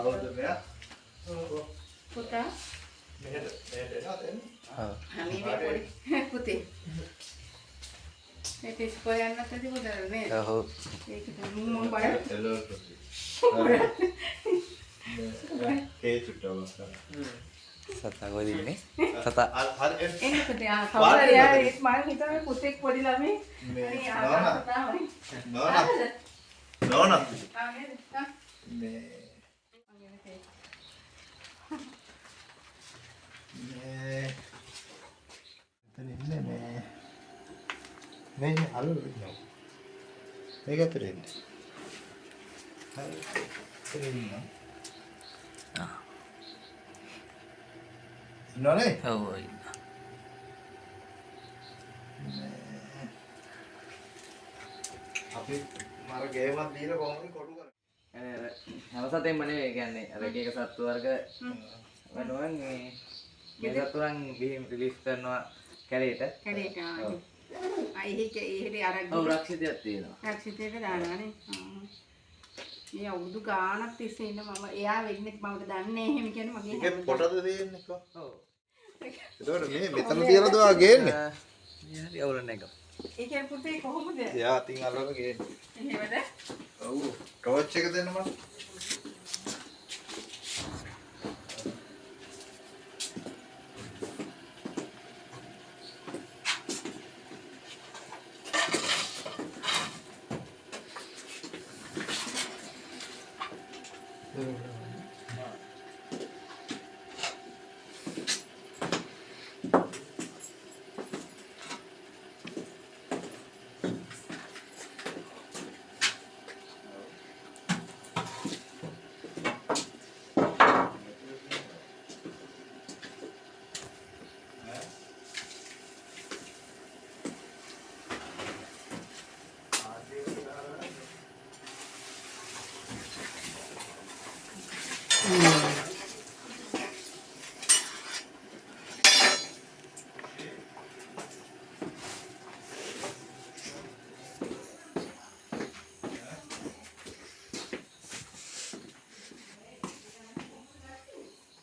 කවුද මෙයා? පුතා මෙහෙට එනවා දැන්. අනේ මේ පොඩි පුතේ ඒක ඉස්කෝලේ යන්නත් ඇති පුතා නේ. ඔව්. ඒක මම බය. එළවලු පුතේ. කේ චුට්ටවස්ස. සතා කොහෙද ඉන්නේ? සතා. හරි එන්න පුතේ කවුරුහරි යාර ඒත් මම හිතුවා පුතෙක් පොඩි ළමයි. මේ නෝනා. නෝනා. ආ නේද? මේ එතන ඉන්නේ මේ අලු ඉන්නවා. මේක ඇතුලේ ඉන්නේ. හරි. එතන ඉන්නවා. ඉන්නවනේ? ඔව්. අපි මර ගේමක් දීලා කොහොමද කොටු කරන්නේ? හැම සතෙන්ම නෙවෙයි කියන්නේ අර එක එක සත්තු වර්ග වෙනුවෙන් මේ සතුරන් ගිහින් රිලීස් කරනවා කැලේට. කැලේට එහෙට අරගෙන ඔව් රක්ෂිතයක් තියෙනවා. රක්ෂිතයක දානවානේ. මේ අවුරුදු ගාණක් තිස්සේ ඉන්න මම එයා වෙන්නේ මම දන්නේ එහෙම කියන්නේ මගේ ඒකේ පොටද තියෙන්නේ කො? ඔව්. ඒතකොට මේ මෙතන තියලාද ඔයා ගේන්නේ? මේ හරි අවුලන එක. ඒ කියන්නේ පුතේ කොහොමද? එයා අතින් අල්ලලා ගේන්නේ. එහෙමද? ඔව්. ටෝච් එක දෙන්න මට.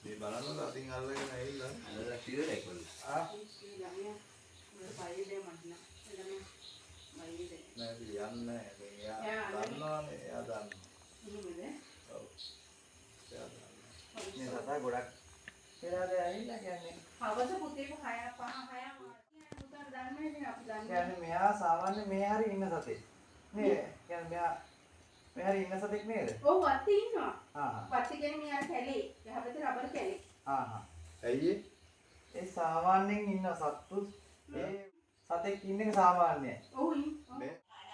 මේ බලන්න අතින් අල්ලගෙන ඇවිල්ලා අර සිරේ කොල්ල. ආ බයිදේ මන්න. බයිදේ. නෑ යන්නේ එයා දන්නවනේ එයා දන්නවා. එහෙමද? ඔව්. එයා දන්නවා. මේ සතා ගොඩක් පෙරාද ඇවිල්ලා කියන්නේ. හවස පුතේක 6 පුතා දන්නේ නැහැ අපි දන්නේ. කියන්නේ මෙයා සාමාන්‍ය මේ හරි ඉන්න සතෙක්. මේ කියන්නේ මෙයා මේ හරි ඉන්න සතෙක් නේද? ඔව් වත්ති ඉන්නවා. ආ. වත්ති කියන්නේ මේ අර කැලේ. යහපත රබර් කැලේ. ආ. ඇයි ඒ සාමාන්‍යයෙන් ඉන්න සත්තු ඒ සතෙක් ඉන්න එක සාමාන්‍යයි. ඔව් ඉන්න. මේ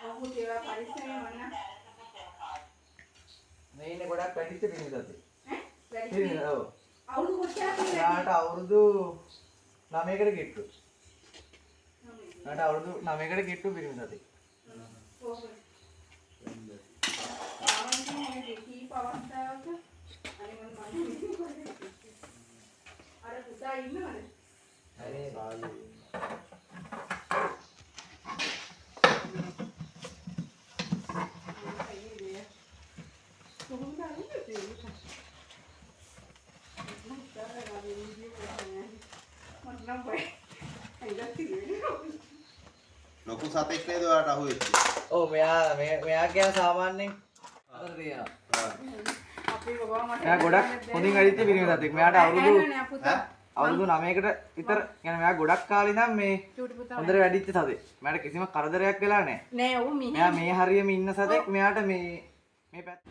ඔව් ඒවා පරිස්සමෙන් වන්න. මේ ඉන්නේ ගොඩක් වැඩිච්ච පිරිමි සතෙක්. ඈ? වැඩි පිරිමි ඔව්. අවුරුදු කොච්චරද? යාට අවුරුදු 9කට කිට්ටු. යාට අවුරුදු 9කට කිට්ටු පිරිමි සතෙක්. ඔව්. ආවන්තිනේ මේ දෙකී පවස්තාවක අනේ මම අර පුතා ඉන්නවද? හරි. සාලේ කොහොමද ආන්නේ ඒක? මම තාරා වීඩියෝ කරන්නේ. මට නම් බය. අයිලා තියෙන්නේ. ලොකු සතෙක් නේද ඔයාට අහුවෙච්චි? ඔව් මෙයා කියන සාමාන්‍යයෙන් අතර තියෙනවා. අපේ බබා මට මෙයා ගොඩක් හොඳින් වැඩිච්ච පිරිමි සතෙක්. මෙයාට අවුරුදු නෑ පුතා. අවුරුදු 9කට විතර කියන්නේ මෙයා ගොඩක් කාලේ ඉඳන් මේ චූටි පුතා. හොඳට වැඩිච්ච සතෙක්. මෙයාට කිසිම කරදරයක් වෙලා නැහැ. නෑ ඔව් මෙයා මේ හරියම ඉන්න සතෙක්. මෙයාට මේ පැත්ත